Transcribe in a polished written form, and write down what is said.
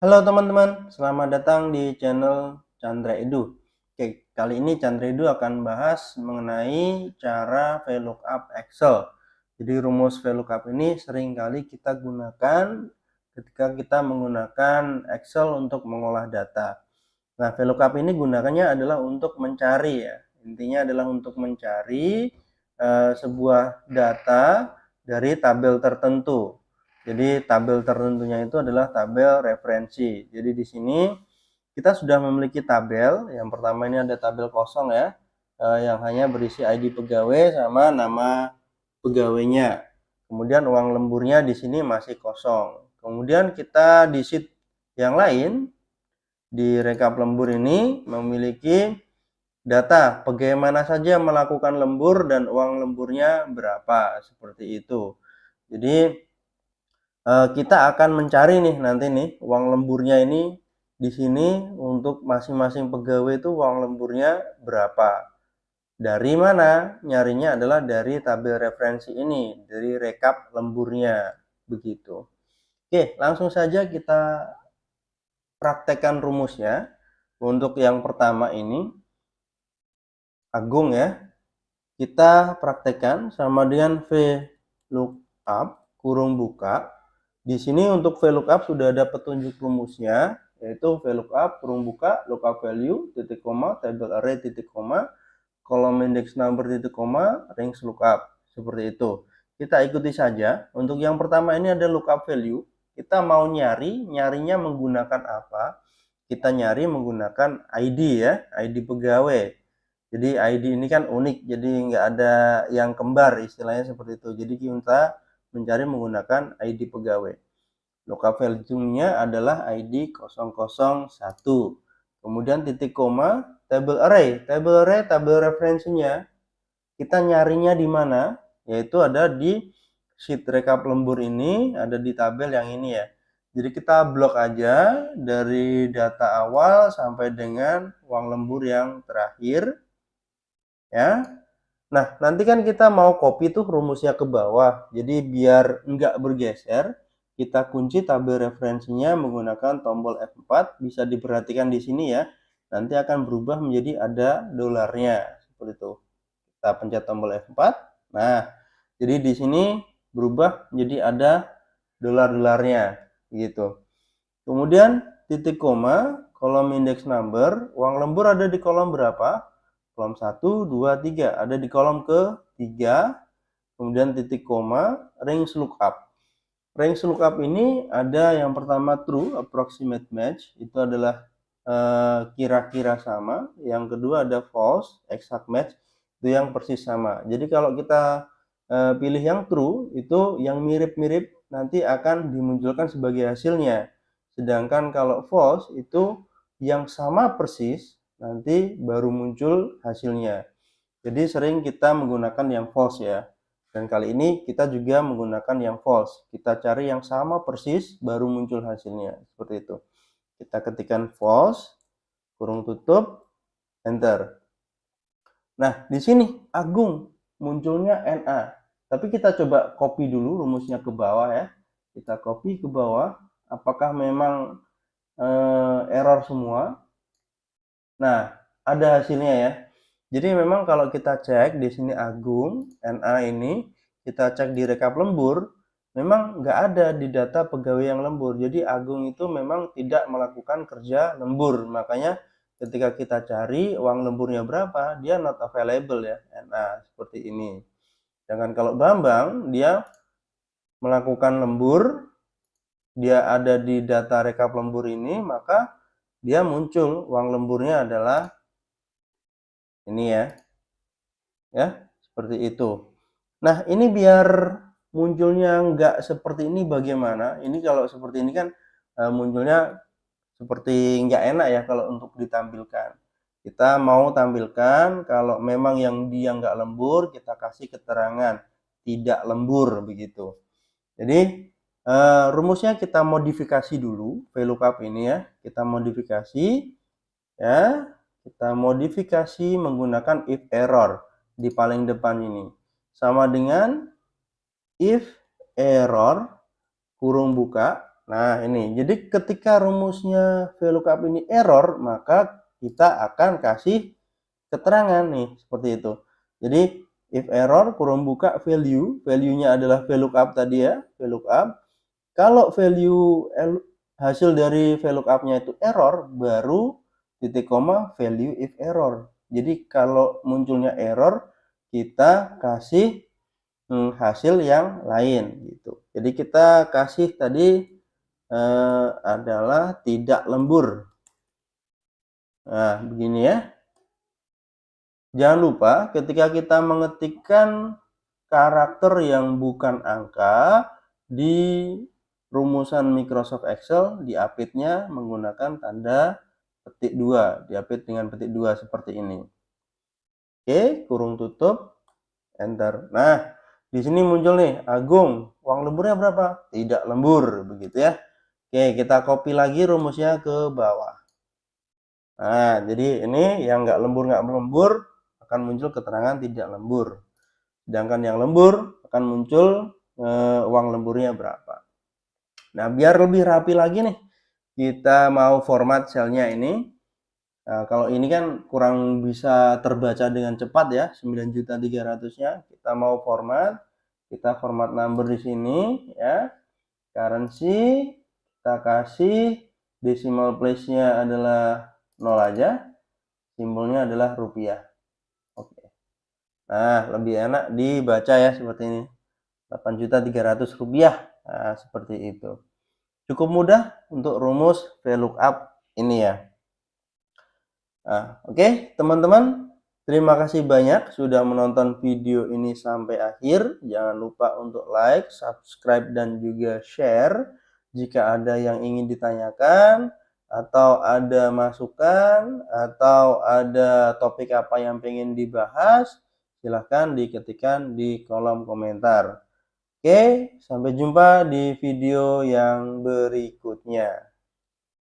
Halo teman-teman, selamat datang di channel Chandra Edu. Oke, kali ini Chandra Edu akan bahas mengenai cara VLOOKUP Excel. Jadi rumus VLOOKUP ini seringkali kita gunakan ketika kita menggunakan Excel untuk mengolah data. Nah, VLOOKUP ini gunakannya adalah untuk mencari ya. Intinya adalah untuk mencari sebuah data dari tabel tertentu. Jadi tabel tertentunya itu adalah tabel referensi. Jadi di sini kita sudah memiliki tabel. Yang pertama ini ada tabel kosong ya, yang hanya berisi ID pegawai sama nama pegawainya. Kemudian uang lemburnya di sini masih kosong. Kemudian kita di sheet yang lain, di rekap lembur ini memiliki data pegawai mana saja melakukan lembur dan uang lemburnya berapa, seperti itu. Jadi kita akan mencari nih nanti nih uang lemburnya ini di sini untuk masing-masing pegawai itu uang lemburnya berapa. Dari mana? Nyarinya adalah dari tabel referensi ini, dari rekap lemburnya, begitu. Oke, langsung saja kita praktekkan rumusnya. Untuk yang pertama ini, Agung ya, kita praktekkan sama dengan VLOOKUP kurung buka. Di sini untuk VLOOKUP sudah ada petunjuk rumusnya, yaitu VLOOKUP kurung buka lookup value titik koma table array titik koma kolom index number titik koma range lookup, seperti itu. Kita ikuti saja. Untuk yang pertama ini ada lookup value. Kita mau nyarinya menggunakan apa? Kita nyari menggunakan ID ya, ID pegawai. Jadi ID ini kan unik, jadi nggak ada yang kembar, istilahnya seperti itu. Jadi kita mencari menggunakan ID pegawai. Lookup value-nya adalah ID 001. Kemudian titik koma, table array. Tabel referensinya. Kita nyarinya di mana? Yaitu ada di sheet rekap lembur ini, ada di tabel yang ini ya. Jadi kita blok aja dari data awal sampai dengan uang lembur yang terakhir. Ya. Nah, nanti kan kita mau copy tuh rumusnya ke bawah. Jadi biar enggak bergeser, kita kunci tabel referensinya menggunakan tombol F4. Bisa diperhatikan di sini ya. Nanti akan berubah menjadi ada dolarnya. Seperti itu. Kita pencet tombol F4. Nah, jadi di sini berubah menjadi ada dolar-dolarnya. Gitu. Kemudian titik koma, kolom index number, uang lembur ada di kolom berapa? Kolom 1, 2, 3. Ada di kolom ke-3. Kemudian titik koma, range lookup. Range lookup ini ada yang pertama true, approximate match. Itu adalah kira-kira sama. Yang kedua ada false, exact match. Itu yang persis sama. Jadi kalau kita pilih yang true, itu yang mirip-mirip nanti akan dimunculkan sebagai hasilnya. Sedangkan kalau false itu yang sama persis nanti baru muncul hasilnya. Jadi sering kita menggunakan yang false ya. Dan kali ini kita juga menggunakan yang false. Kita cari yang sama persis baru muncul hasilnya. Seperti itu. Kita ketikkan false, kurung tutup, enter. Nah, di sini Agung munculnya NA. Tapi kita coba copy dulu rumusnya ke bawah ya. Kita copy ke bawah. Apakah memang error semua? Nah, ada hasilnya ya. Jadi memang kalau kita cek di sini Agung, NA ini, kita cek di rekap lembur, memang nggak ada di data pegawai yang lembur. Jadi Agung itu memang tidak melakukan kerja lembur. Makanya ketika kita cari uang lemburnya berapa, dia not available ya, NA seperti ini. Sedangkan kalau Bambang, dia melakukan lembur, dia ada di data rekap lembur ini, maka dia muncul uang lemburnya adalah ini ya seperti itu. Nah, ini biar munculnya nggak seperti ini bagaimana? Ini kalau seperti ini kan munculnya seperti nggak enak ya kalau untuk ditampilkan. Kita mau tampilkan kalau memang yang dia nggak lembur, kita kasih keterangan tidak lembur begitu. Jadi rumusnya kita modifikasi dulu VLOOKUP ini ya. Kita modifikasi ya. Kita modifikasi menggunakan if error di paling depan ini. Sama dengan if error kurung buka. Nah, ini. Jadi ketika rumusnya VLOOKUP ini error, maka kita akan kasih keterangan nih, seperti itu. Jadi if error kurung buka value-nya adalah VLOOKUP tadi ya, VLOOKUP. Kalau hasil dari VLOOKUP-nya itu error, baru titik koma value if error. Jadi kalau munculnya error, kita kasih hasil yang lain gitu. Jadi kita kasih tadi adalah tidak lembur. Nah, begini ya. Jangan lupa ketika kita mengetikkan karakter yang bukan angka di rumusan Microsoft Excel, diapitnya menggunakan tanda petik 2, diapit dengan petik 2 seperti ini. Oke, kurung tutup, enter. Nah, di sini muncul nih, Agung, uang lemburnya berapa? Tidak lembur, begitu ya. Oke, kita copy lagi rumusnya ke bawah. Nah, jadi ini yang nggak lembur akan muncul keterangan tidak lembur. Sedangkan yang lembur akan muncul uang lemburnya berapa. Nah, biar lebih rapi lagi nih, kita mau format selnya ini. Nah, kalau ini kan kurang bisa terbaca dengan cepat ya, 9.300-nya. Kita mau format, kita format number di sini ya. Currency, kita kasih decimal place-nya adalah 0 aja. Simbolnya adalah rupiah. Oke. Nah, lebih enak dibaca ya seperti ini. 8.300 rupiah. Nah, seperti itu. Cukup mudah untuk rumus VLOOKUP ini ya. Nah, oke, teman-teman. Terima kasih banyak sudah menonton video ini sampai akhir. Jangan lupa untuk like, subscribe, dan juga share. Jika ada yang ingin ditanyakan, atau ada masukan, atau ada topik apa yang ingin dibahas, silahkan diketikkan di kolom komentar. Oke, sampai jumpa di video yang berikutnya.